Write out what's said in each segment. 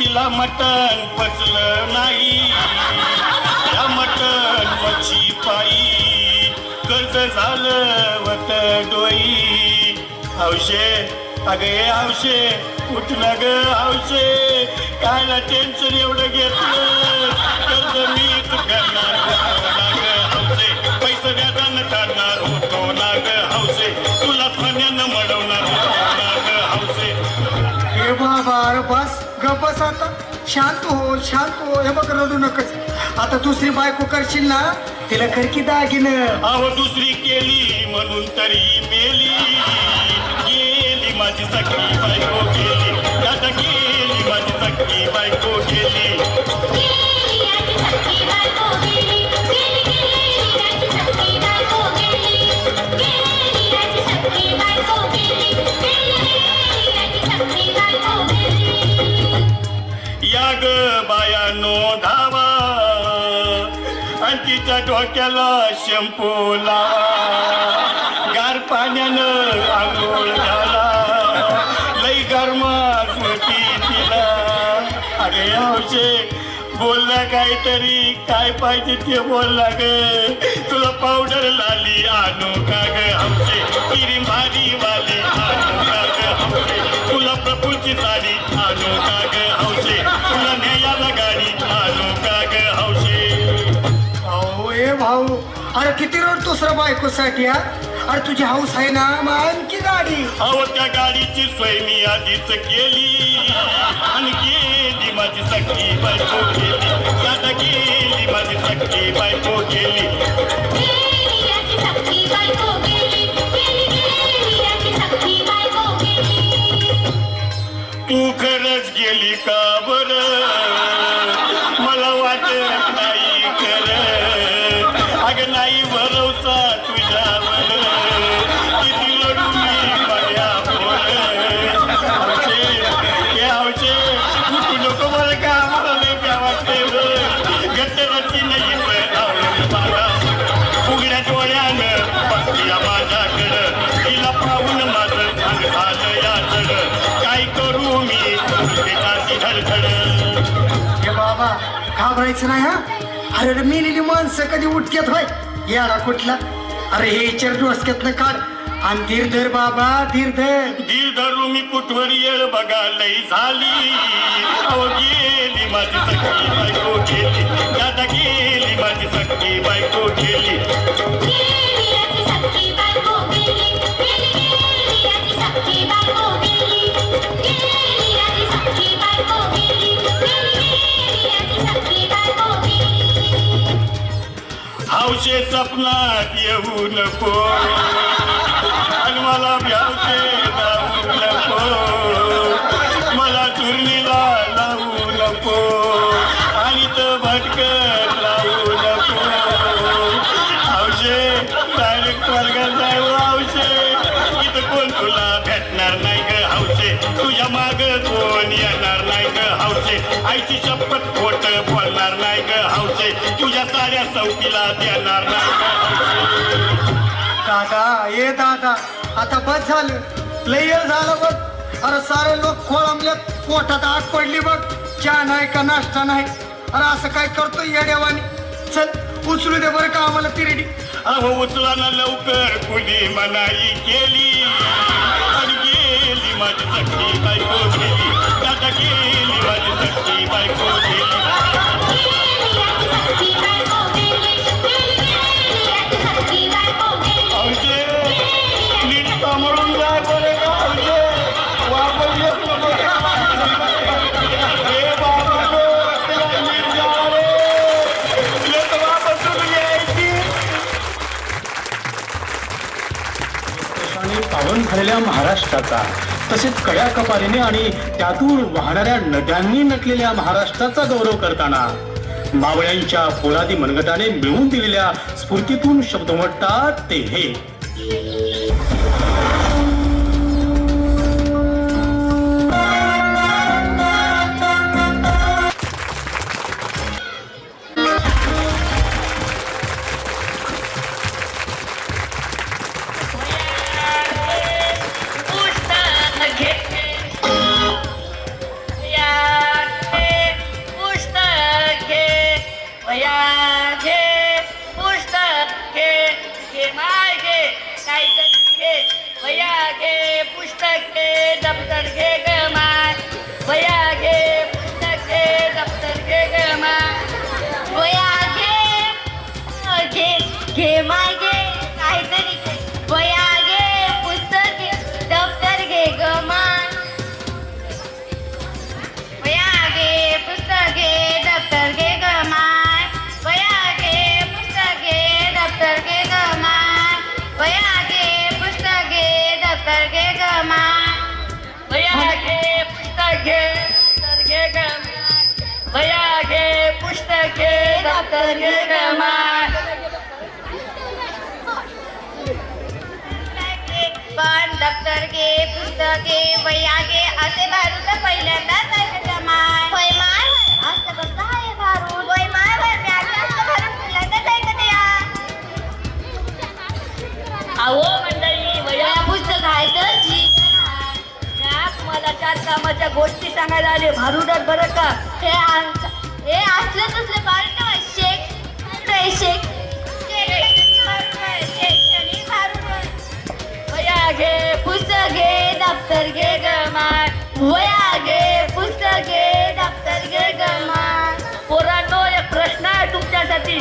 तिला मटण पचलं नाही, या मटण मच्छी पायी कर्ज झालं वत डोई. हौशे अगे हौशे उठलं ग हौशे, कायला टेन्शन एवढं घेतलं, कर्ज मीच करणार होतो ना ग हौशे, पैसे व्याजानं काढणार होतो ना ग हौशे, तुला फण्यानं मडवणार होतो ना ग हौशे. हे बाबा अरे बस गप बस आता, शांत हो. हे बघ रडू नकच. आता दुसरी बायको करशील ना, तिला खरकी दागिनं. अहो दुसरी केली म्हणून तरी मेली, गेली माझी सखी बायको गेली, आता गेली माझी सखी बायको गेली. या ग बायानो धावा, आणि तिच्या डोक्याला शॅम्पू लावा, गार पाण्यानं आंघोळ घाला, लई गरमास होती तिला. अरे हौशे बोलला काहीतरी, काय पाहिजे ते बोलला ग, तुला पावडर लाली आणू का ग हौशे, क्रीम भारी वाली आणू का ग हौशे, तुला प्रफुलची साडी आणू का ग हौशे, तुला न्यायाला गाडी आणू का ग हौशे. अहो ए भाऊ, अरे किती रडतोस रे बायकोसाठी हा. अरे तुझी हाऊस आहे ना, मग आणखी गाडी. अहो त्या गाडीची सोय मी आधीच केली, आणि गेली माझी सखी बायको गेली, आता गेली माझी सखी बायको गेली. तू खरंच गेली का बरं, मला वाटत नाही खरं, अगं नाही भरवसा तुझ्यावर, किती लढू मी माझ्या हौशे, हे हौशे तू नको बरं का, आम्हाला लय काय वाटते गट्टरची नाही आवडत मला, उघड्या डोळ्यानं बघतीया माझ्याकडं, तिला पाहून माझं अंग झालं या चढ, काय करू मी त्याची धडधड. हे बाबा घाबरायचं नाही हा. अरे मेलेली माणसं कधी उठक्यात होय याला कुठला. अरे हे विचार डोसक्यातनं काढ आणि धीर धर बाबा, धीर धरू मी कुठवर येळ बघा लई झाली, अहो गेली माझी सखी बायको गेली, दादा गेली माझी सखी बायको गेली. हौशे सपनात येऊ नको, आणि मला भ्यावशे जाऊ नको, मला चुरणीला लावू नको, आणि तो भटकत लावू नको. हौशे डायरेक्ट वर्गात जाऊ हौशे, इथं कोण तुला भेटणार नाही ग हौशे, तुझ्या माग कोण येणार नाही ग हौशे, आईची शपथ खोट बोलणार नाही ग हौशे, तुझ्या साऱ्या चौकीला देणार नाही ग हौशे. दादा ये दादा, आता बस झालं, लय वेळ झालं बघ. अरे सारे लोक खोळंबल्यात, पोटात आग पडली बघ, चहा नाही का नाश्ता नाही. अरे असं काय करतो येड्यावानी, चल उचलू दे बरं का आम्हाला तिरडी. अहो उचला ना लवकर, कुणी मनाई केली, आणि गेली माझी सखी बायको गेली, दादा गेली माझी सखी बायको गेली. हौशे नीट सांभाळून जाय बरे का हौशे, वापर येत नको. हे बाबा नीट जा रे, येत वापस तुम्ही यायची. पावन झालेल्या महाराष्ट्राचा, तसेच कड्या कपारीने आणि त्यातून वाहणाऱ्या नद्यांनी नटलेल्या महाराष्ट्राचा गौरव करताना मावळ्यांच्या पोलादी मनगटाने मिळवून दिलेल्या स्फूर्तीतून शब्द म्हणतात ते हे. दप्तर घे ग माय. पण दप्तर घे, पुस्तक घे, वह्या घे असे भारूड तर पहिल्यांदाच ऐकलं माय. होय माय होय असं कसं आहे भारूड. होय माय होय मी आता असं भारूड पहिल्यांदाच ऐकते या. अहो मंडळी वया पुस्तक आहे तर जीवन आहे. या तुम्हाला 4 कामाच्या गोष्टी सांगायला आले भारुडात बरं का. हे असलं तसलं बारीक नाही शेक शेक वया घे पुस्तक घे दप्तर घे ग माय. वया घे पुस्तक घे दप्तर घे ग माय. पोरांनो एक प्रश्न आहे तुमच्यासाठी.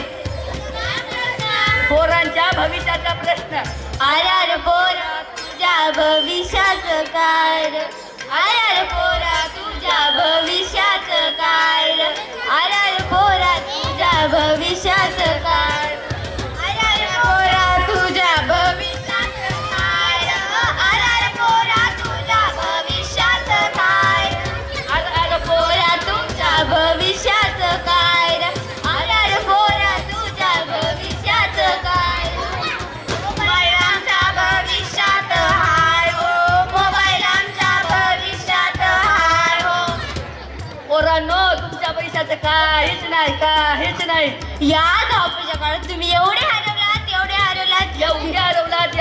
पोरांच्या भविष्याचा प्रश्न. अरे पोरा तुझ्या भविष्याचं काय रे? अरे पोरा तुझ्या भविष्याचं काय रे? अरे पोरा तुझ्या भविष्याचं काय? अरे पोरा तुझ्या भविष्याचं काय रे? अरे पोरा तुझ्या भविष्याचं काय? अरे पोरा तुझ्या भविष्याचं काय रे? अरे पोरा तुझ्या भविष्याचं काय? मोबाईल आमच्या भविष्यात हाय हो. मोबाईल आमच्या भविष्यात हाय हो. पोरांनो तुमच्या पैशाचं काहीच नाही. या धावपळीच्या काळात तुम्ही एवढे हरवलात या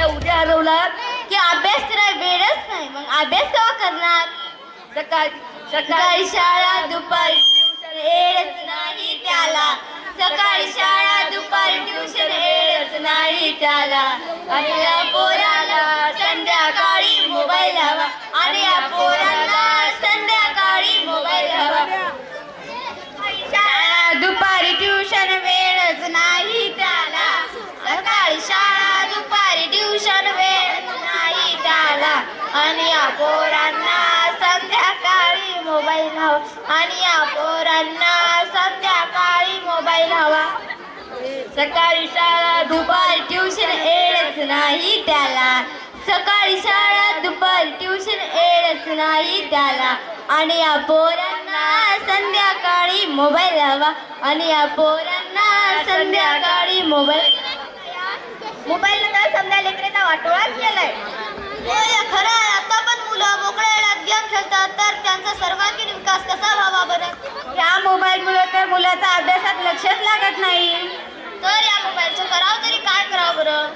उद्या हरवलात की अभ्यास करायला वेळच नाही. मग अभ्यास केव्हा करणार? सकाळी शाळा दुपारी ट्युशन येळच नाही त्याला. सकाळी शाळा दुपारी ट्युशन येळच नाही त्याला. आणि या पोराला संध्याकाळी मोबाईल हवा. आणि या पोराला संध्याकाळी मोबाईल हवा. शाळा दुपारी ट्युशन वेळच नाही त्याला. सकाळी शाळा दुपारी ट्युशन वेळच नाही त्याला. आणि या पोरांना संध्याकाळी मोबाईल हवा. आणि या पोरांना संध्याकाळी मोबाईल हवा. सकाळी शाळा दुपारी ट्युशन येळच नाही त्याला. सकाळी शाळा दुपारी ट्युशन येळच नाही त्याला. आणि या पोरांना संध्याकाळी मोबाईल हवा. आणि या पोरांना संध्याकाळी मोबाईल तर समजा लेकराचा वाटोळाच केलाय. खरं आहे. आता पण मुलं मोकळ्या वेळात गेम खेळतात तर त्यांचा सर्वांगीण विकास कसा व्हावा बरं? या मोबाईलमुळे तर मुलाचा अभ्यासात लक्षच लागत नाही. तर या मोबाईलचं करावं तरी काय करावं बरं?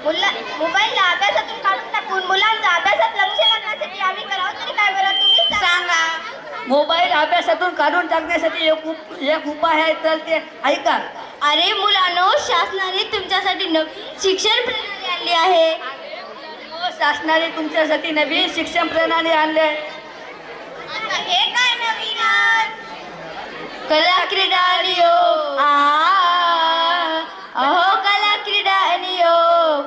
मोबाईलला अभ्यासातून काढून टाकून मुलांचा अभ्यासात लक्ष लागण्यासाठी आम्ही करावं तरी काय बरं तुम्ही सांगा. मोबाईल अभ्यासातून काढून टाकण्यासाठी एक उपाय आहे तर ते ऐका. अरे मुलांनो शासनाने तुमच्यासाठी नवीन शिक्षण प्रणाली आणली आहे. शासनाने तुमच्यासाठी नवीन शिक्षण प्रणाली आणले. आता हे काय नवीन कला क्रीडा आणि योग. अहो कला क्रीडा आणि योग.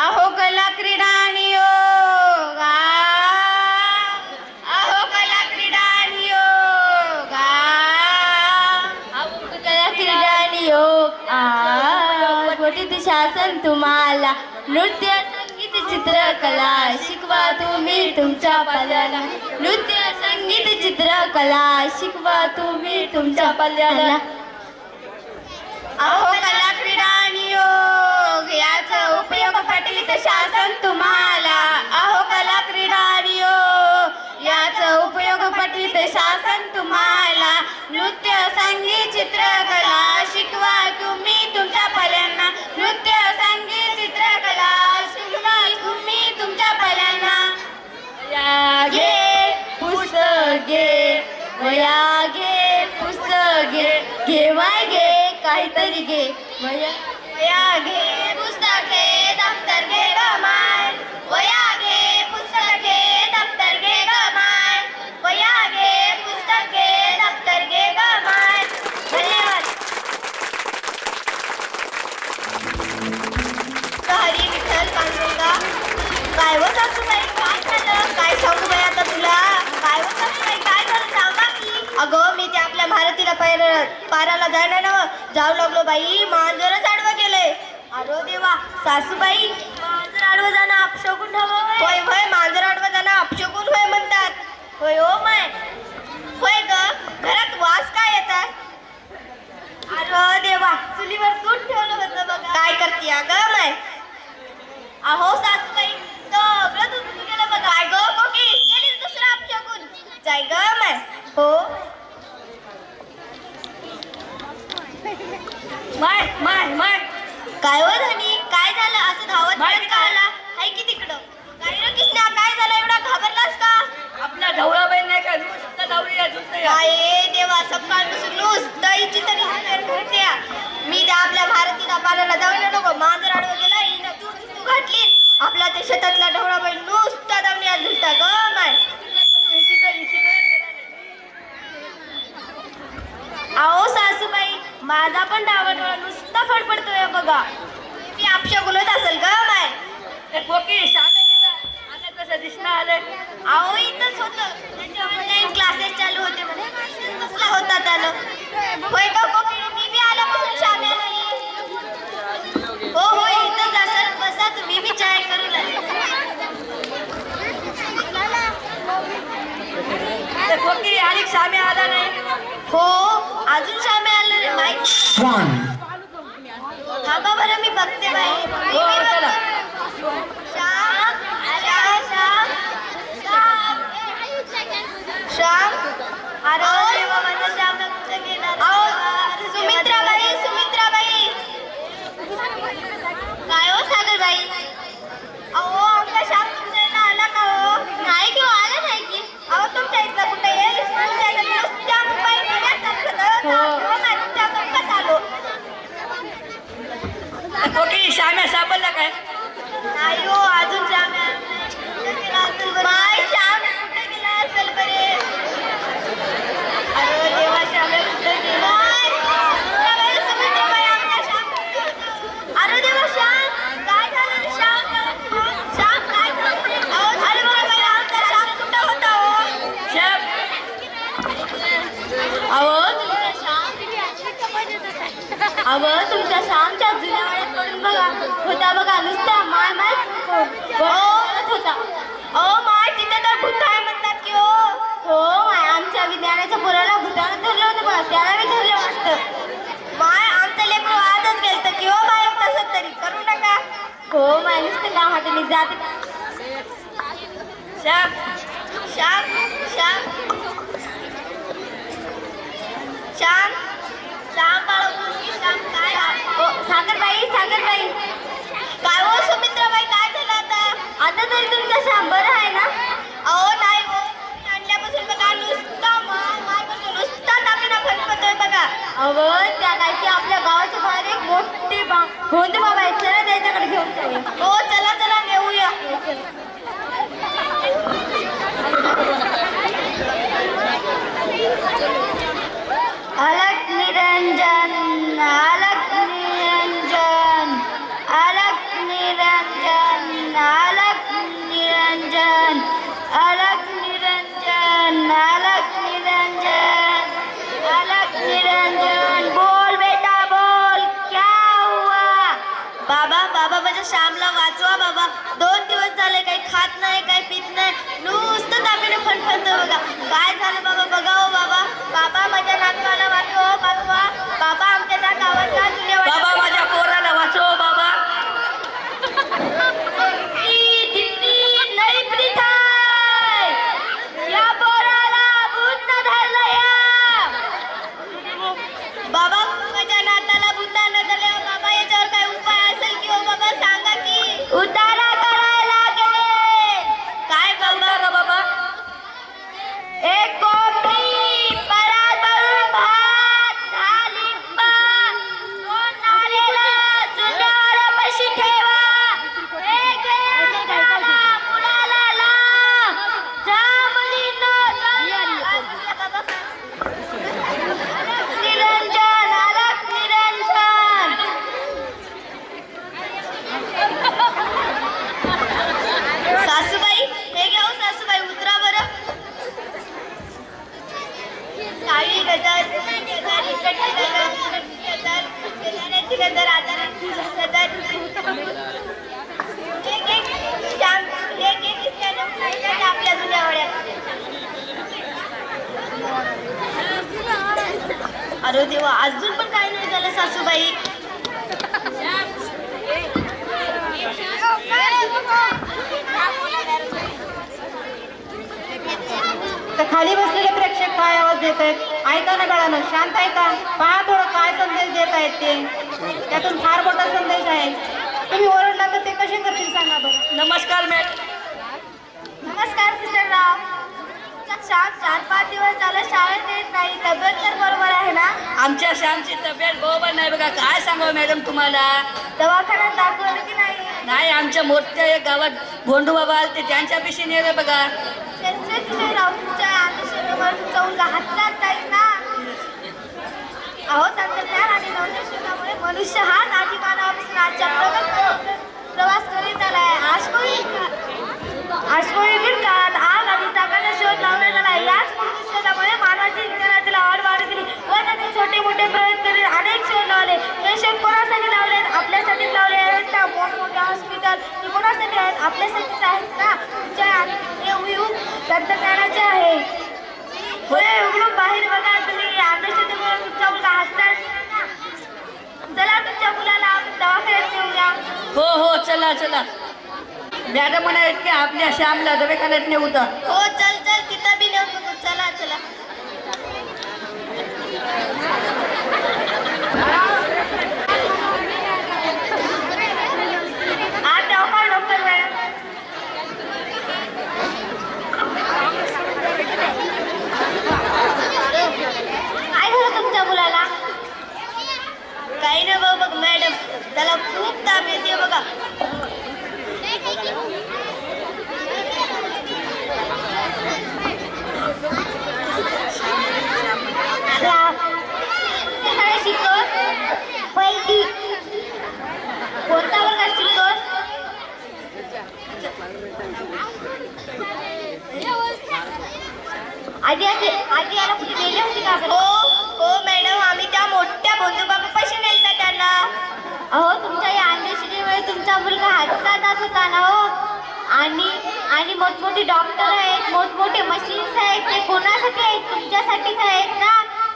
अहो कला क्रीडा आणि योग. अहो कला क्रीडा आणि योग. अहो कला क्रीडा आणि योग. घोषित शासन तुम्हाला नृत्य संगीत चित्रकला शिकवा तुम्ही तुमच्या पाल्याला. नृत्य संगीत चित्रकला शिकवा तुम्ही तुमच्या पाल्याला. अहो कला क्रीडा आणि योग याचा उपयोग पटवित शासन तुम्हाला. अहो कला क्रीडा आणि योग याचा उपयोग पटवित शासन तुम्हाला. नृत्य संगीत चित्रकला शिकवा तुम्ही तुमच्या पाल्यांना. नृत्य संगीत चित्रकला शिकवा तुम्ही तुमच्या पाल्यांना. वया घे पुस्तक घे. वया घे पुस्तक घे. घेवाय घे काहीतरी घे. वया घे पुस्तक घे दप्तर घे ग माय. वया घे पुस्तक घे दप्तर घे ग माय. वया घे पुस्तक घे दप्तर घे ग माय. धन्यवाद. हरी विठ्ठल पांडुरंगा. काय व सासूबाई काय झालं? काय सांगू बाई आता तुला? काय व सासूबाई काय झालं सांगा की. अगं मी ते आपल्या भारतीला पाराला जायला ना जाऊ लागलो बाई. मांजरच आडवं गेलंय. अरे देवा सासूबाई मांजर आडवं जाणं अपशगुन हवं. होय होय मांजर आडवं जाणं अपशगुन होय म्हणतात. होय हो माय. होय ग घरात वास काय येतात? या ग माय. अहो सासूबाई सगळं तुटून गेलं बघा. काय ग कोकी गेलीस दुसरा अपशगुन. जाय ग माय. हो माय माय माय काय हो धनी काय झालं असं धावत माय पळत का आला. हाय की तिकडं. काय रे कृष्णा काय झालं एवढा घाबरलास का. आपला ढवळाबाई नाही का नुसतं धावली झुलतंय. काय देवा सकाळपासून नुसतं हिची तरी हातात घडते. मी त्या आपल्या भारतीला पाण्याला जाऊन नको. मांजर आडवं गेला हिनं तू घातली. आपला ते शेतातला ढवळाबाई नुसता धावण्यात झुलता ग माय. अहो सासूबाई माझा पण डावडोळा नुसता फडफडतोय बघा. मी आपशा गुलत असेल ग माय. ते कोकी आता कसं दिसणं आलंय. अहो इथंच होतं. त्याचे ऑनलाईन क्लासेस चालू होते म्हणे. कसला होता त्यानं. होय का कोकी मी बी आल्यापासून शाम्या नाही. हो हो इथंच असेल. बसा तुम्ही बी चाय करू लागले. ते कोकी आणि शाम्या आला नाही. हो अजून शाम्या आलं नाही माहिती. थांबा बरं मी बघते बाई. हो चला. श्याम श्याम श्याम श्याम. अरे देवा माझा श्याम कुठे गेला. सुमित्राबाई सुमित्राबाई. काय हो सागरबाई. अहो आमचा श्याम तुमच्या इथं आला का हो. नाही किंवा आला नाही की. अहो तुमच्या इथं कुठे येईल. तुमच्या इथं श्याम बाई बघायला आलो. कोकी शाम्या सापडला काय. नाही हो अजून श्याम माय श्याम कुठे गेला असेल बरे. अरे देवा श्याम कुठे गेला. सुमित्राबाई आमच्या श्याम. अरे देवा श्याम काय झालं रे श्याम. श्याम काय झालं. अरे बाई आमचा श्याम कुठं होता हो. श्याम अहो तुमच्या श्यामच्या जुन्या वाड्यात पडून बघा होता बघा नुसता माय माय होता. अहो माय तिथे तर भूत आहे म्हणतात की हो. हो माय आमच्या विज्ञानाच्या पोराला भूतानं धरलं होतं बघा. त्याला मी धरलं वाटतं. माय आमचं लेकरू आजच गेलतं की हो माय तसं तरी करू नका. हो माय नुसतं काम हाते मी जाते. श्याम श्याम श्याम श्याम श्याम बाळा श्याम काय. सागरबाई सागरबाई. काय हो सुमित्राबाई काय झालं आता. आता तरी तुमचा श्याम बरं आहे ना. अहो नाही हो आणल्यापासून बघा नुसता माय माय म्हणतो नुसता तापीना फटफटतोय बघा. अहो त्या काय की आपल्या गावाच्या बाहेर एक मोठी भोंदू बाबा आहे. चला त्याच्याकडे घेऊन जाऊया. हो चला चला नेऊया. अलग निरंजन अलग निरंजन अलग निरंजन अलग निरंजन अलग निरंजन अलग निरंजन अलग निरंजन. बोल बेटा बोल क्या हुआ. बाबा बाबा माझ्या श्यामला वाचवा बाबा. 2 दिवस झाले काही खात नाही काही पीत नाही नुसतं तापीने फणफणतो बघा. काय झालं बाबा बघा हो बाबा. बाबा माझ्या नातवाला वाचवा हो बाबा. बाबा आमच्या त्या गावातला जुन्या बाबा माझ्या पोराला वाचव बाबा. नाही प्रीता या पोराला भूत न धरलं या. बाबा माझ्या नाताला भूतानं धरलं. बाबा याच्यावर काय उपाय असेल की हो बाबा सांगा की. उतारा करायला लागेल. काय उतारा बाबा. एक कोपरी परात भरून भात डाळिंब दोन नारळ चुन्यावरपाशी ठेवा. एक झाला मुलाला लाव. जा मुलींनो अलग निरंजन अलग निरंजन. सासूबाई हे घ्या हो सासूबाई उतरा बरं. साडी गजर गजर इकडची गजर तिकडची गजर शेजाऱ्याची गजर आजाराची गजर. एक एक श्याम एक एक दिसल्यानं आपल्या जुन्या वड्यात. अरे देवा अजून पण काय नाही झालं सासूबाई. तर खाली बसलेले प्रेक्षक काय आवाज देत आहेत? ऐका ना बाळांनो, शांत ऐका. पहा थोडं काय संदेश देत आहेत ते. त्यातून फार मोठा संदेश आहे. तुम्ही ओरडला तर ते कसे करतील सांगा बरं. नमस्कार मॅडम. नमस्कार किशोरराव. शाळा 4-5 दिवस झालं शाळेत येत नाही. तब्येत तर बरोबर आहे ना? आमच्या श्यामची तब्येत बरोबर नाही बघा. काय सांगावं मॅडम तुम्हाला? दवाखान्यात दाखवलं की नाही? नाही, आमच्या मोठ्या एक गावात भोंडू बाबा आले त्यांच्या पिशी नेलं बघा. त्यांचे किशोरराव तुमच्या अंधश्रद्धेवर तुमचा मुलगा हातचाल जाईल ना? अहो, तंत्रज्ञान आणि नवनिर्मितीमुळे मनुष्य हा नाटिमानापासून आजच्या प्रवास करीत आलाय. अश्वयुगीन काळात आग आणि चाकाचा शोध लावण्यात आला. याच शोधामुळे मानवाची विज्ञानातील आवड वाढ केली व त्यांनी छोटे मोठे प्रयोग करीत अनेक शोध लावले. हे शोध कोणासाठी लावले? आपल्यासाठीच लावले आहेत ना? मोठमोठे हॉस्पिटल हे कोणासाठी आहेत? आपल्यासाठीच आहेत ना? तुमच्या युग तंत्रज्ञानाचे आहे. होय, उघडून बाहेर बघा. तुम्ही अंधश्रद्धेमुळे तुमचा मुलगा हातचाल चला तुमच्या मुलाला आपण दवाखान्यात नेऊया. हो हो, चला चला. मॅडम म्हणाले की आपल्या श्यामला दवाखान्यात नेऊ तर. हो, चल चल, तिथं बी नेऊन बघू. चला चला. आज दवाखाना डॉक्टर मॅडम. काय झालं तुमच्या मुलाला? काही नाही बघ मॅडम, त्याला खूप ताप येते बघा. शिकतोस? पहिली. कोणता वर्गात शिकतोस? आधी याला कुठे गेली होती का? हो मॅडम, आम्ही त्या मोठ्या बंधूबाबा पैसे नेलता त्यांना. अहो, तुमच्या या अंधश्रद्धेमुळे तुमचा मुलगा हातचा जात होता ना हो. आणि मोठमोठे डॉक्टर आहेत, मोठमोठे मशीन्स आहेत. ते कोणासाठी आहेत? तुमच्यासाठीच आहेत ना.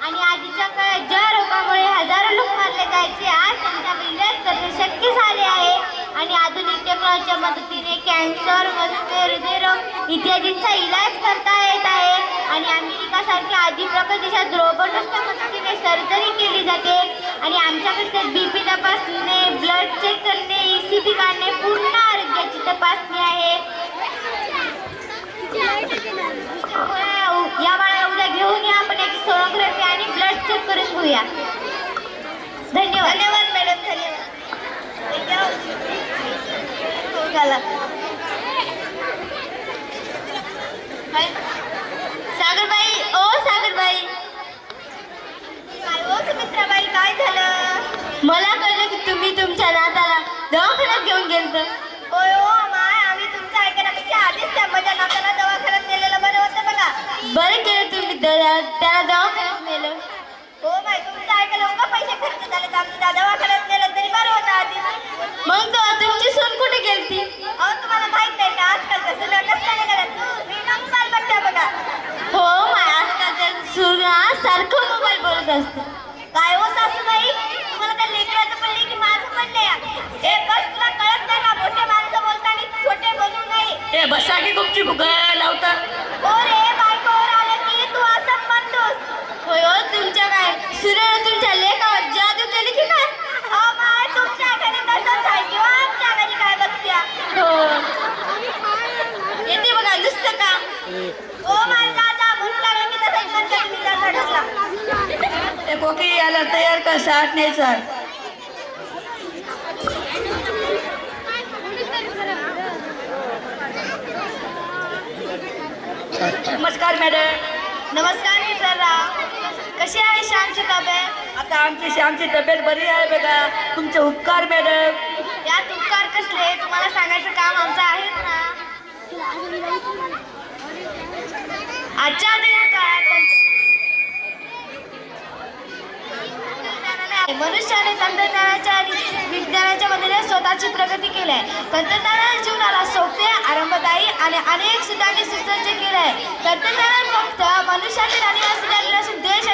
आणि आधीच्या काळात ज्या रोगामुळे हजारो लोक मारले जायचे, आज त्यांच्यावर इलाज करणे शक्य झाले आहे. आणि आधुनिक टेक्नॉलॉजीच्या मदतीने कॅन्सर, मधुमेह, हृदयरोग इत्यादींचा इलाज करता येत आहे. आणि अमेरिकासारख्या आधी प्रगतीच्या रोबोट्सच्या मदतीने सर्जरी केली जाते. आणि आमच्याकडे BP तपासणे, ब्लड चेक करणे, ECG काढणे, पूर्ण आरोग्याची तपासणी आहे. या बाळाला उद्या घेऊन या, आपण याची सोनोग्राफी आणि ब्लड चेक करून घेऊया. धन्यवाद. धन्यवाद मॅडम, धन्यवाद. सागरबाई, ओ सागरबाई. काय हो सुमित्राबाई, काय झालं? मला कळलं की तुम्ही तुमच्या नाताला दवाखान्यात घेऊन गेलत. होय हो माय, आम्ही तुमचं ऐकण्यापेक्षा आधीच त्या माझ्या नाताला दवाखान्यात नेलेलं बरं होतं बघा. बरं केलं तुम्ही त्याला दवाखान्यात नेलं. हो माय, तुमचं ऐकायला उगा पैसे खर्च झाले तर आमच्या दवाखान्यात नेलं तरी बरं होतं आधी. मग तुमची सून कुठे गेलती? अहो, तुम्हाला माहित नाही का आजकाल कसं कसं मोबाईल बघता बघा. हो माय, आजकाल सून सारखं मोबाईल बोलत असतं. काय हो सासूबाई, तुम्हाला त्या लेकराचं पडले की माझं पडले? हे बस, तुला कळत नाही का? मोठे माणसं बोलताना छोटे बोलू नये. ए बसा की गुपची गुगाय लावता. हो रे, बायकोवर आलं की तू असं म्हणतोस. होय हो, तुमच्या काय सूर्याने तुमच्या लेकावर जादू केली की काय? हो माय, तुमच्या घरी तसंच आहे किंवा आमच्या घरी काय बघत्या? हो, येते बघा नुसतं का. हो माय, दादा म्हणू लागलं की तसंच म्हणतात मी दादा ढकला. ए कोकी, याला तयार कर, साठ नाही सर. नमस्कार मॅडम. नमस्कार मित्रांनो, कशी आहे श्यामची तब्येत? आता आमची श्यामची तब्येत बरी आहे बघा. तुमचे उपकार मॅडम. यात उपकार कसले? तुम्हाला सांगायचं काम आमचं आहेच ना. आजच्या आधुनिक काळात मनुष्याने तंत्रज्ञानाच्या आणि विज्ञानाच्या मदतीने स्वतःची प्रगती केली आहे. तंत्रज्ञानाने जीवनाला सोपे, आरामदायी आणि अनेक सुधारणे सुसज्ज केले आहे. तंत्रज्ञानाने फक्त मनुष्यातील आदिवासी झालेले असून देश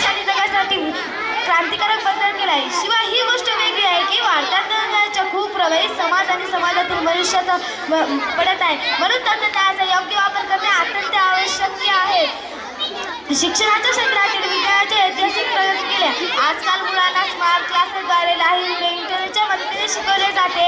आणि जगासाठी क्रांतिकारक बदल केला आहे. शिवाय ही गोष्ट वेगळी आहे की वाढत्या तंत्रज्ञानाच्या खूप सुप्रभावित समाज आणि समाजातील मनुष्याचा पडत आहे. म्हणून तंत्रज्ञानाचा योग्य वापर करणे अत्यंत आवश्यक आहे. शिक्षणाच्या क्षेत्रातील विज्ञानाचे ऐतिहासिक प्रयोग केले. आजकाल मुलांना स्मार्ट क्लासेसद्वारे लाईव्ह इंटरनेटच्या मदतीने शिकवले जाते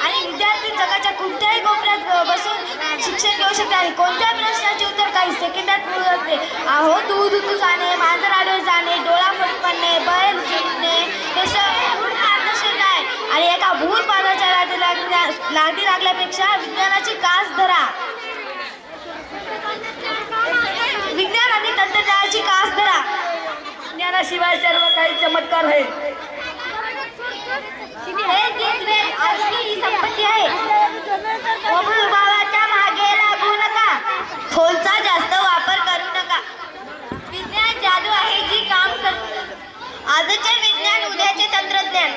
आणि विद्यार्थी जगाच्या कोणत्याही कोपऱ्यात बसून शिक्षण घेऊ शकते आणि कोणत्या प्रश्नाचे उत्तर काही सेकंदात मिळू शकते. अहो दूध उतू जाणे, मांजर आडवे जाणे, डोळा फुट पडणे, बैल जिंकणे हे सर्व अंधश्रद्धा आहे आणि एका भूतपादाच्या लादी लागल्यापेक्षा विज्ञानाची कास धरा. विज्ञान आणि तंत्रज्ञानाची कास धरा. ज्ञानाशिवाय सर्व काही चमत्कार आहे. हे जीवन ही संपत्ती आहे. भावाच्या मागे लागू नका. फोनचा जास्त वापर करू नका. विज्ञान जादू आहे जी काम करते. आजचे विज्ञान उद्याचे तंत्रज्ञान.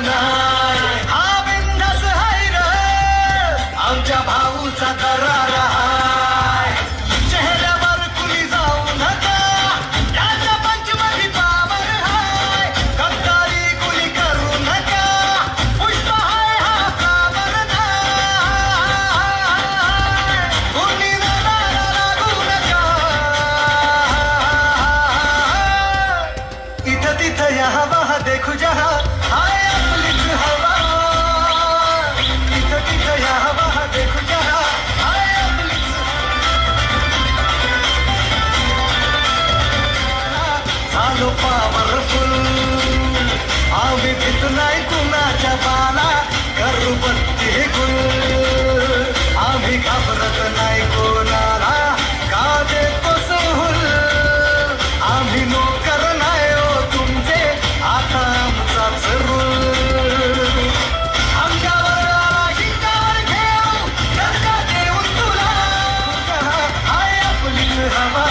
नाही हा बिंदास हाय र आमच्या भाऊचा करार हाय चेहऱ्यावर कुणी जाऊ नका याच्या पंचमधी पावर हाय गद्दारी कुणी करू नका पुष्प हाय हा पावर नाही कुणी नादाला लागू नका इथं तिथं या हवा देखू जहा हाय आपलीच हवा इथं तिथं या हवा देखू जहा हाय आपलीच हवा झालो पॉवरफुल आम्ही भीत नाही कुणाच्या बाला करू बत्ती गुल आम्ही घाबरत नाही कोणाला का देतो सहूल आम्ही नोकर नाही हो तुमचे आता आमचाच रूल अंगावर शिंगावर घेऊ दर्जा देऊन तुला हाय आपलीच हवा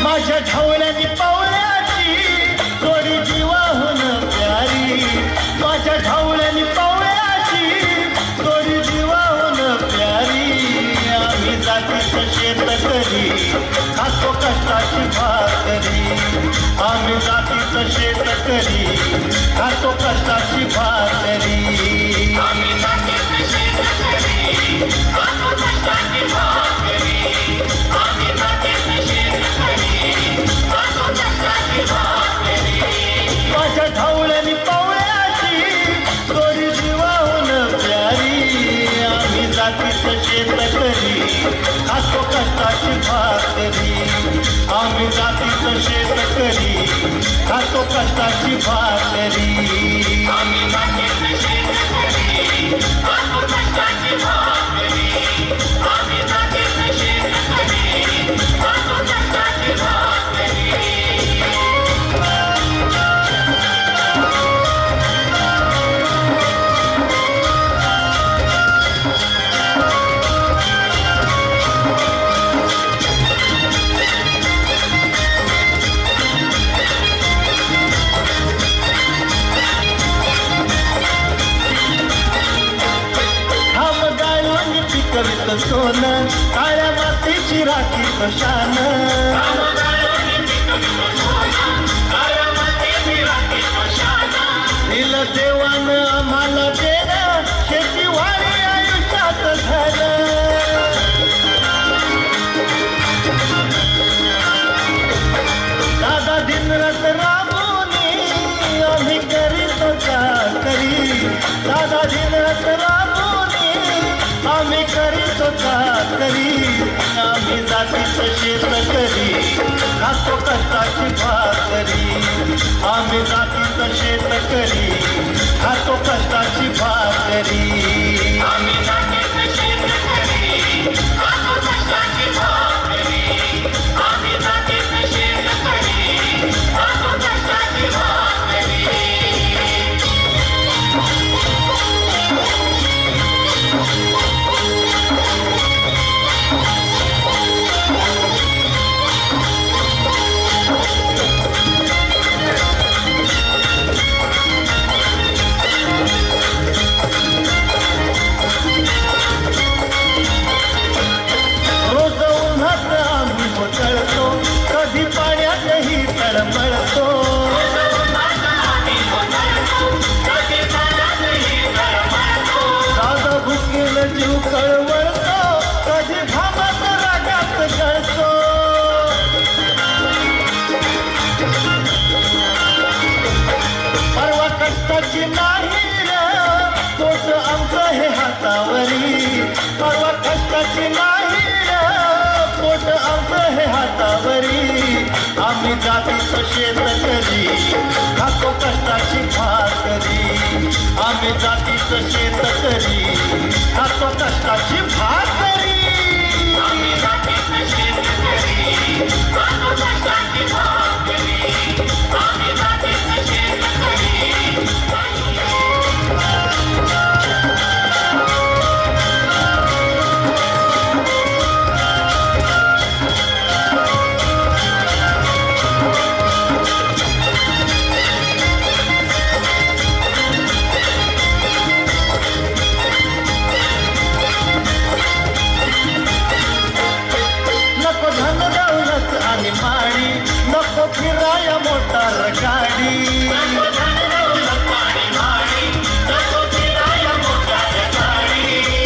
माझ्या ढवळ्यानी पावल्याची थोडी जीवाहून प्यारी माझ्या ढवळ्यानी पावल्याची थोडी जीवाहून प्यारी आम्ही जातीचं शेतकरी खातो कष्टाची भाकरी आम्ही जातीचं शेतकरी खातो कष्टाची भाकरी आम्ही जातीचं शेतकरी खातो कष्टाची भाकरी आम्ही जातीचं शेतकरी माझ्या ढवळ्यानी पावळ्याची थोडी जीवाहून प्यारी आम्ही जातीचं शेतकरी खातो कष्टाची भाकरी आम्ही जातीचं शेतकरी खातो कष्टाची भाकरी आम्ही जातीचं शेतकरी खातो कष्टाची भाकरी आम्ही जातीचं शेतकरी खातो कष्टाची भाकरी कवित सोनं काळ्या मातीची राखी प्रशान दिलं देवानं आम्हाला देणं शेतीवाडी आयुष्यात झालं दादा दिनरात राबूनी आम्ही करीतो चाकरी दादा दिनरात राबूनी आम्ही करीतो चाकरी आम्ही जातीचं शेतकरी खातो कष्टाची भाकरी आम्ही जातीचं शेतकरी खातो कष्टाची भाकरी आम्ही जातीचं शेतकरी खातो कष्टाची भाकरी आम्ही जातीचं शेतकरी खातो कष्टाची भाकरी आम्ही जातीचं शेतकरी खातो खातो कष्टाची भाकरी आम्ही जातीचं शेतकरी खातो कष्टाची भाकरी आम्ही जातीचं शेतकरी खातो कष्टाची भाकरी आम्ही जातीचं शेतकरी नको धन दौलत आणि माडी नको फिराया मोटार गाडी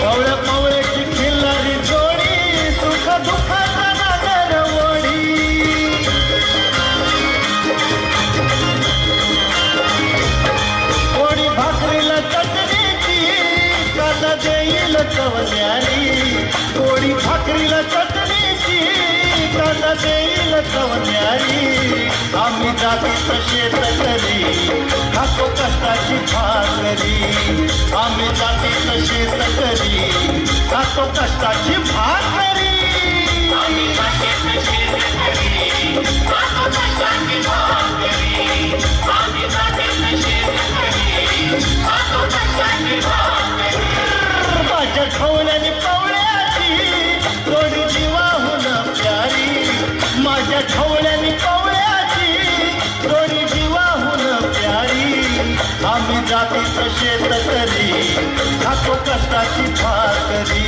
पवळ्या पवळ्याची खिल्लारी जोडी सुख दुःखाचा नागर वडी कोणी भाकरीला चटणीची काला देईल कवल्यारी कोणी भाकरीला चटणीची काला देईल कवल्यारी आम्ही जातीचं शेतकरी खातो कष्टाची भाकरी आम्ही जातीचं शेतकरी खातो कष्टाची भाकरी आम्ही जातीचं शेतकरी खातो कष्टाची भाकरी आम्ही जातीचं शेतकरी खातो कष्टाची भाकरी माझ्या खवल्याने पवळ्याची थोडी जीवाहून प्यारी माझ्या खवल्याने पवळ्याची थोडी जीवाहून प्यारी आम्ही जातीचं शेतकरी खातो कष्टाची भाकरी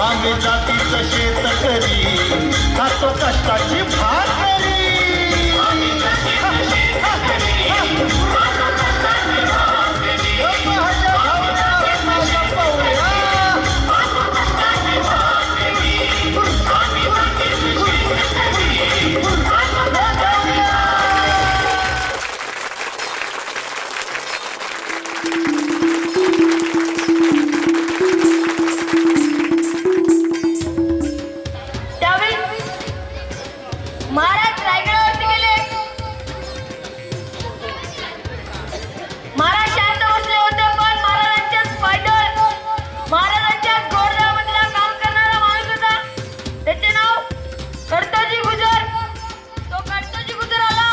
आम्ही जातीचं शेतकरी खातो कष्टाची भाकरी आम्ही जातीचं शेतकरी खातो कष्टाची भाकरी माझ्या खवल्या माझ्या पवळ्या महाराज रायगडावरती गेले. महाराज शांत बसले होते पण महाराजांच्या घोडदळामधला काम करणारा माणूस होता. त्याचे नाव कर्तोजी गुजर. तो कर्तोजी गुजर आला,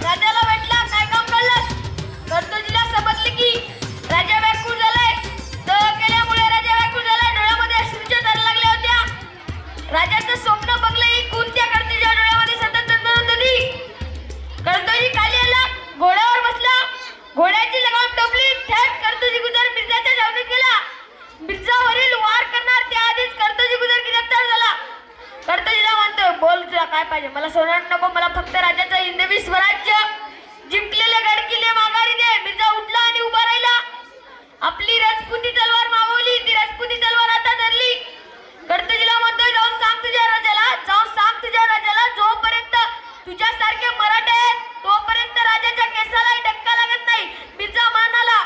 राजाला भेटला. काय काम काढलं? कर्तोजीला समजले की राजा व्याकुळ झालाय. तळ केल्यामुळे राजा व्याकुळ झालाय. डोळ्यामध्ये अश्रूच्या धारा लागल्या होत्या. राजाचं स्वप्न बघलं ही कोणत्या कर्तोजीच्या डोळ्यामध्ये सतत होती. कर्तोजी खाली आला, घोड्यावर बसला. घोड्याची लगाम टोपली. थेट कर्तोजी गुजर मिर्जाच्या छावणीत गेला. मिर्जावरील वार करणार त्याआधीच कर्तोजी गुजर गिरफ्तार झाला. कर्तोजीला म्हणतो, बोल तुला काय पाहिजे? मला सोनं नको, मला फक्त राजाचं हिंदवी स्वराज्य. जिंकलेले गडकिल्ले माघारी दे. मिर्जा उठला आणि उभा राहिला. आपली राजपुती तलवार मावली. ती राजपुती तलवार आता धरली. कर्तोजीला म्हणतोय, जाऊन सांग तुझ्या राजाला, जोपर्यंत तुझ्यासारखे मराठे आहेत तोपर्यंत राजाच्या केसालाही धक्का लागत नाही. मिर्जा मानाला.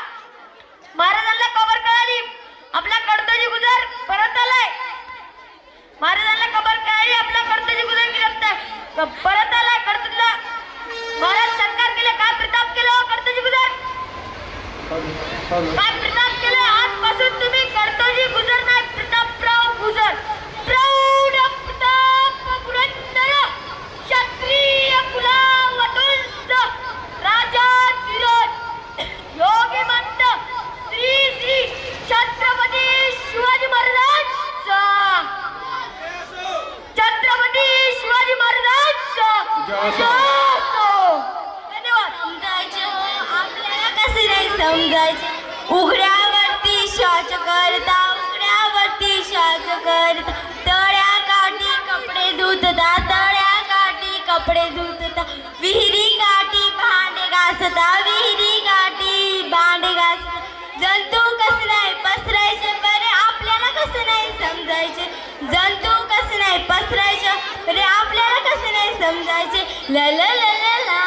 महाराजांना खबर कळाली, आपला कर्तोजी गुजर परत आलाय. महाराजांना खबर कळाली, आपला कर्तोजी गुजर गिरफ्तार परत आलाय. कर्तोजीला महाराज सत्कार केले. काय प्रताप केला कर्तोजी गुजर? काय प्रताप केले? आजपासून तुम्ही कर्तोजी गुजर नाही, प्रतापराव गुजर. प्रौढ प्रताप पुरंदर क्षत्रिय कुलावतुंस राजा धीरज योगीमंत श्री श्री छत्रपती शिवाजी महाराजांचा. छत्रपती शिवाजी महाराजांचा. धन्यवाद. आपल्याला कसे नाही समजायचे? उघड्यावरती शाच करता, उघड्यावरती शाच करता, तळ्या काठी कपडे धुतता, तळ्या काठी कपडे धुतता, विहिरी काठी भांडे घासता, विहिरी काठी भांडे घासता. जंतू कसं नाही पसरायचे बरे, आपल्याला कसं नाही समजायचे? जंतू कसं नाही पसरायचे बरे, आपल्याला कसं नाही समजायचे? ला ला ला ला ला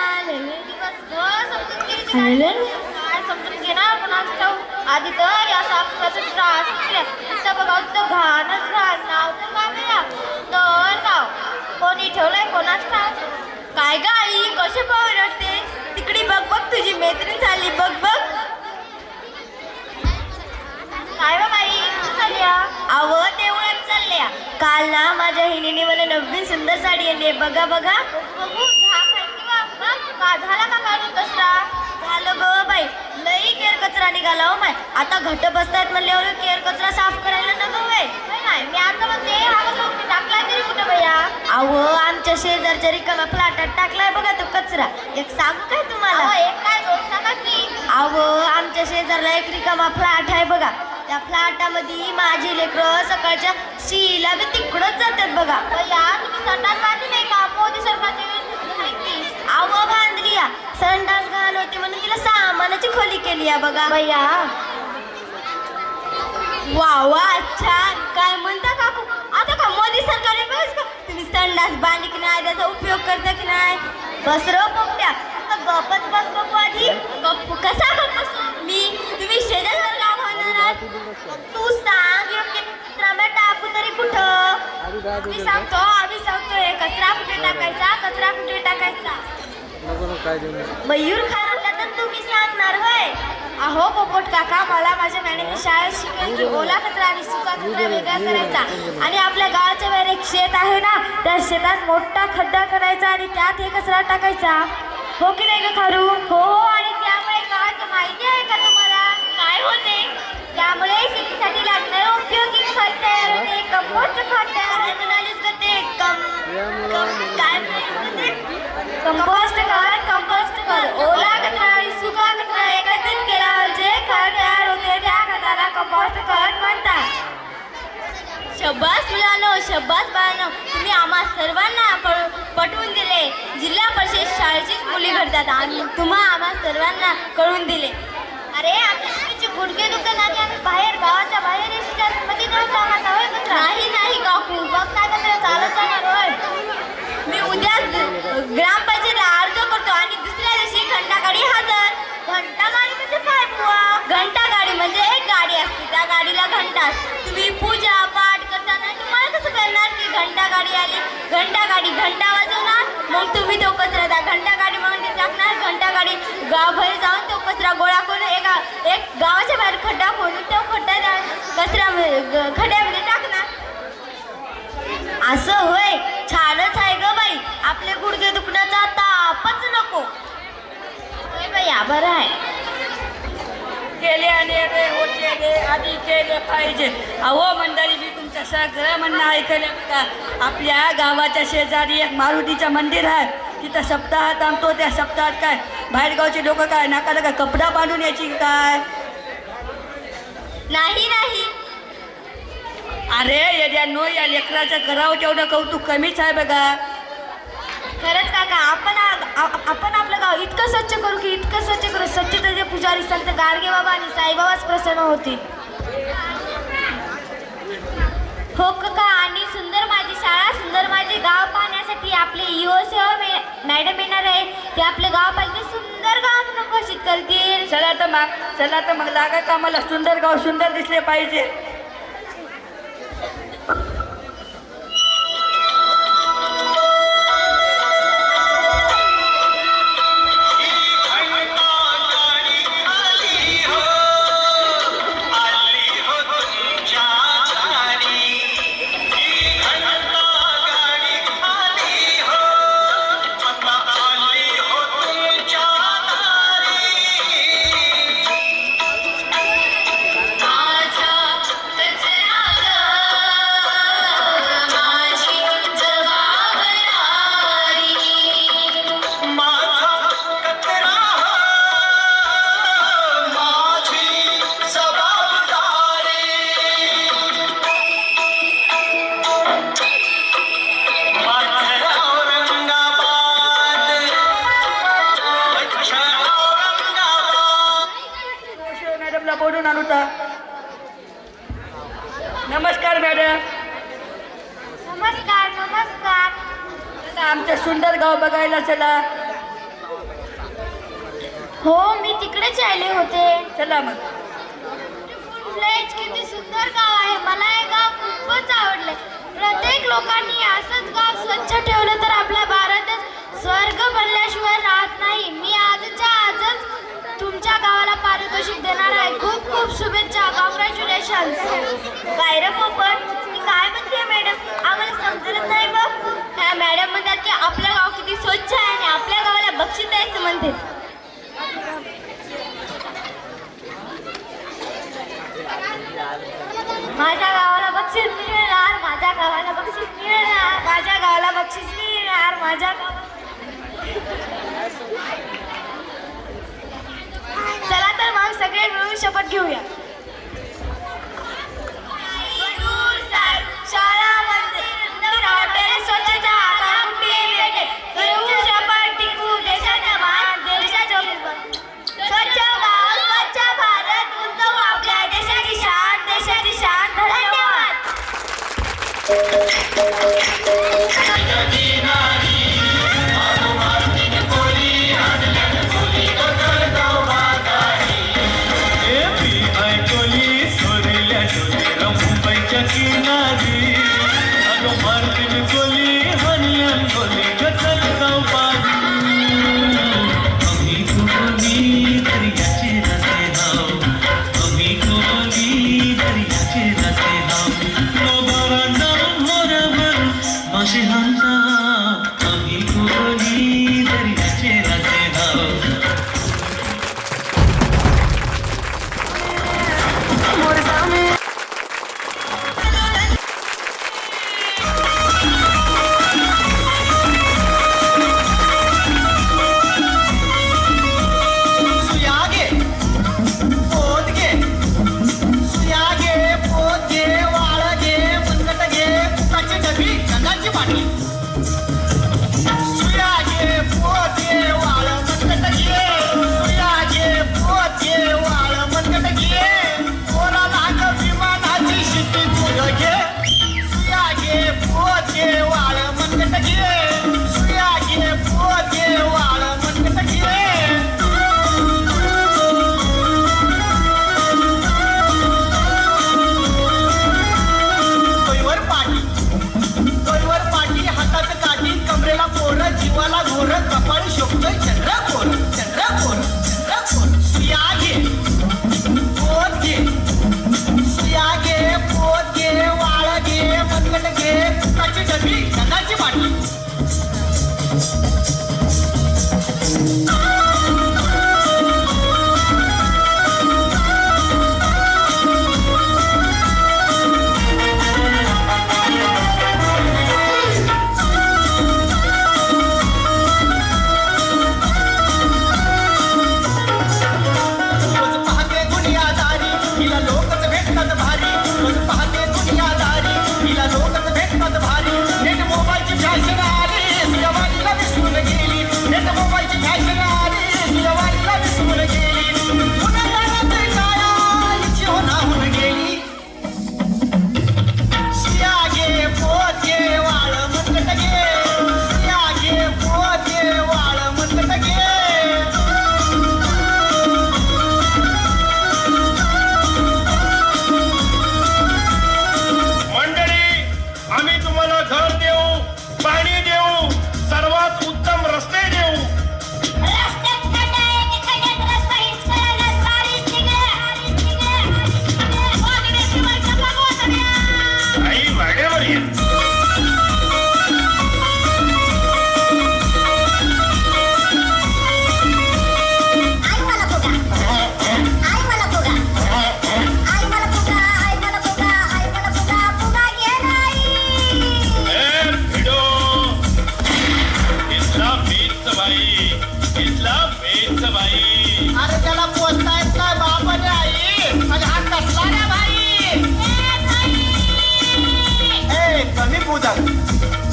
काय समजून घेणार कोणाच ठाऊक. आधी तर या साफसफाईचा त्रास केला. बघा तर घाणच घाण. नाव तर काय मिळा तर नाव कोणी ठेवलंय कोणाच ठाऊक. काय ग आई, कसे पाहू रडते? तिकडे बघ बघ तुझी मैत्रीण चालली बघ बघ. काय बा बाई चालल्या? अव देवळात चालल्या. काल ना माझ्या हिने मला नवीन सुंदर साडी आणली बघा बघा. बघू झाक आहे किंवा का झाला का काढून कचरा? झालं ग बाई, लई केर कचरा निघाला हो माय. आता घट बसतायत म्हणल्यावर केर कचरा साफ करायला नको बाई. नाही मी आता म्हणते हा कचरा टाकलाय तरी कुठं बया? अहो आमच्या शेजारच्या रिकाम्या फ्लॅटात टाकलाय बघा तो कचरा. एक सांगू काय तुम्हाला? एक काय दोन सांगा की. अहो आमच्या शेजारला एक रिकामा फ्लॅट आहे बघा. त्या फ्लॅटामध्ये माझी लेकरं सकाळच्या शीला बी तिकडच जातात बघा. या तुम्ही संडास बांधली नाही का? मोदी सरकारची अहो बांधली या. संडास घाण होती म्हणून तिला सामानाची खोली केली या बघा. भैया वा वा छान. काय म्हणता काकू? आता का मोदी सरकार का तुम्ही संडास बांधली की नाही, त्याचा उपयोग करता की नाही? बस र पोपट्या गपच बस बघू आधी. कसा गप बसू मी? तुम्ही शेजारवर गाव होणार. तू सांग कचरा टाकू तरी कुठं? आम्ही सांगतो हे कचरा कुठे टाकायचा, कचरा कुठे टाकायचा. मयूर खायला तर तुम्ही सांगणार होय? अहो पोपट काका, मला माझ्या मॅडमने शाळेत शिकवलं की ओला कचरा आणि सुका कचरा वेगळा करायचा. आणि आपल्या गावाच्या बाहेर एक शेत आहे ना, त्या शेतात मोठा खड्डा करायचा आणि त्यात हे कचरा टाकायचा. हो की नाही ग खारू? हो. आणि त्यामुळे काय माहिती आहे का तुम्हाला काय होते? त्यामुळे शेतीसाठी लागणारे उपयोगी खत तयार होते, कंपोस्ट खत तयार होते. कंपोस्ट खत ओला कचरा आणि सुका कचरा एकत्रित केल्यावर जे खत तयार होते त्या खताला कंपोस्ट खत म्हणतात. शब्बास मुलांनो, शब्बास बाळांनो, तुम्ही आम्हा सर्वांना पटवून दिले. जिल्हा परिषद शाळेचीच मुली घडतात आणि तुम्हा आम्हा सर्वांना कळून दिले. अरे आमच्या गुडघे दुखतात आणि आम्ही बाहेर गावाच्या बाहेर मध्ये नाही नाही काकू बघ काय कचरा चालत जाणार होय. मी उद्या ग्रामपंचायतीला अर्ज करतो आणि दुसऱ्या दिवशी घंटागाडी हजर. घंटागाडी म्हणजे काय बुवा? घंटागाडी म्हणजे एक गाडी असते, त्या गाडीला घंटा असते. तुम्ही पूजा पाठ करताना तुम्हाला कसं करणार की घंटागाडी आली, घंटागाडी घंटा वाजवणार, मग तुम्ही तो कचरा त्या घंटागाडी मध्ये टाकणार. घंटागाडी गावभर जाऊन तो कचरा गोळा करून एक गावाच्या बाहेर खड्डा खोदून तो खड्डा कचरा खड्ड्यामध्ये टाकणार. असं होय? छानच आहे ग बाई. आपले गुडघे दुखण्याचा तापच नको. बाई बरं आहे. केले होते आधी केले पाहिजे. अहो मंडळी, मी तुमचं सगळं म्हणणं ऐकलं का? आपल्या गावाच्या शेजारी एक मारुतीचं मंदिर आहे, तिथं सप्ताह थांबतो. त्या सप्ताहात काय बाहेरगावचे लोक काय नाकाला काय कपडा बांधून यायची काय? नाही नाही. अरे येड्यांनो, या लेकराचं करावं तेवढं कौतुक कमीच आहे बघा. खरंच काका, आपण आपलं गाव इतकं स्वच्छ करू की इतकं स्वच्छ करू, स्वच्छतेचे पुजारी संत गाडगे बाबा आणि साईबाबाच प्रसन्न होतील. हो काका. आणि सुंदर माझी शाळा, सुंदर माझे गाव पाहण्यासाठी आपले युवा सेवा मॅडम येणार आहे. ते आपले गाव पाहिजे सुंदर गाव म्हणून घोषित करतील. चला तर मग लागा का मला सुंदर गाव सुंदर दिसले पाहिजे. बोलून आणूता. नमस्कार मॅडम. नमस्कार नमस्कार. आमचं सुंदर गाव बघायला चला. हो मी तिकडेच आले होते. चला मग. किती सुंदर गाव आहे. मला हे गाव खूपच आवडले. प्रत्येक लोकांनी असंच गाव स्वच्छ ठेवलं तर आपला भारतच स्वर्ग बनल्याशिवाय राहत नाही. मी आजच्या आजच शांत काय रे पोपट मी काय म्हणते मॅडम आम्हाला समजत नाही बघ. ह्या मॅडम म्हणतात की आपलं गाव किती स्वच्छ आहे आणि आपल्या गावाला बक्षीस द्यायचं म्हणते. माझ्या गावाला बक्षीस मिळणार, माझ्या गावाला बक्षीस मिळणार, माझ्या गावाला बक्षीस मिळणार, माझ्या गावाला. चला तर मग सगळे मिळून शपथ घेऊया. शाळा मंदिर हॉटेल स्वच्छता घेऊ शपथ टिकू देशाचा मान देशाच्या स्वच्छ गाव स्वच्छ भारत उंचवू आपल्या देशाची शान देशाची शान. धन्यवाद. मुंबईच्या किनारी अगं मारतीन गोली हनियन गोली गचल गाव आम्ही कोली दर्याचे रस्ते नाव आम्ही कोली दर्याचे रस्ते नाव मोबारा नाव मोरवर मासे हांता आम्ही कोली दर्याचे रस्ते नाव.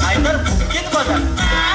नाहीतर भुकीत बदल.